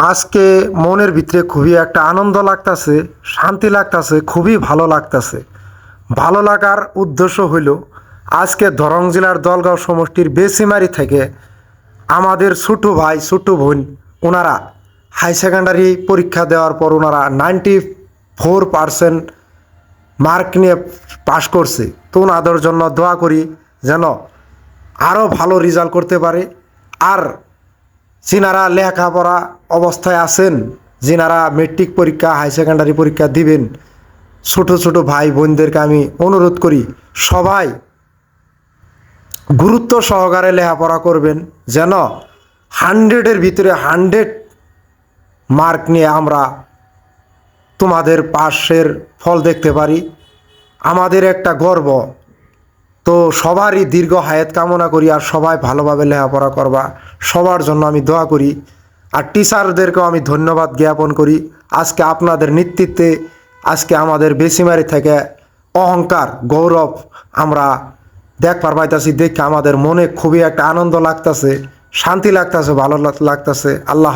আজকে মনের ভিতরে খুবই একটা আনন্দ লাগতাছে, শান্তি লাগতাছে, খুবই ভালো লাগতাছে। ভালো লাগার উদ্দেশ্য হইল আজকে দরং জেলার দলগাঁও সমষ্টির বেসিমারি থেকে আমাদের ছোটো ভাই ছোটো বোন ওনারা হাই সেকেন্ডারি পরীক্ষা দেওয়ার পর ওনারা 94% মার্ক নিয়ে পাশ করছে। তো ওনাদের জন্য দোয়া করি যেন আরও ভালো রেজাল্ট করতে পারে। আর যিনারা লেখাপড়া অবস্থায় আছেন, যিনারা মেট্রিক পরীক্ষা হাই সেকেন্ডারি পরীক্ষা দিবেন, ছোট ছোট ভাই বোনদেরকে আমি অনুরোধ করি সবাই গুরুত্ব সহকারে লেখাপড়া করবেন, যেন 100-এর ভিতরে 100 মার্ক নিয়ে আমরা তোমাদের পাশের ফল দেখতে পারি। আমাদের একটা গর্ব। তো সবারই দীর্ঘ হায়াত কামনা করি, আর সবাই ভালোভাবে লেখাপড়া করবা, সবার জন্য আমি দোয়া করি। আর টিচারদেরকেও আমি ধন্যবাদ জ্ঞাপন করি। আজকে আপনাদের নেতৃত্বে আজকে আমাদের বেসিমারি থেকে অহংকার গৌরব আমরা দেখবার পাইতাছি। দেখে আমাদের মনে খুবই একটা আনন্দ লাগতাছে, শান্তি লাগতাছে, ভালো লাগতাছে। আল্লাহ